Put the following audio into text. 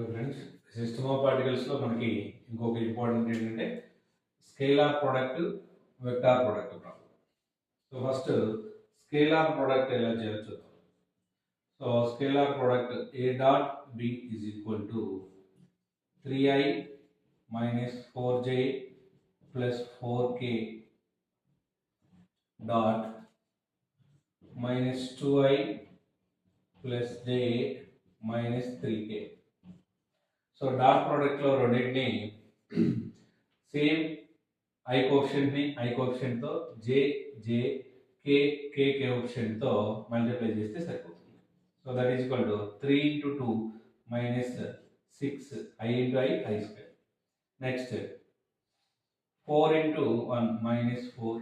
Okay friends, system of పార్టికల్స్లో మనకి ఇంకొక ఇంపార్టెంట్ ఏంటంటే scalar product, vector product problem. So first scalar product ఎలా చేయాలో చూద్దాం. So scalar product a dot b is equal to 3i minus 4j plus 4k dot minus 2i plus j minus 3k. So dot product లో రెండింటిని same I coefficient తో జే కే coefficient తో multiply చేస్తే సరిపోతుంది. So that is equal to 3 into 2 minus 6 i into i square. Next 4 into 1 minus 4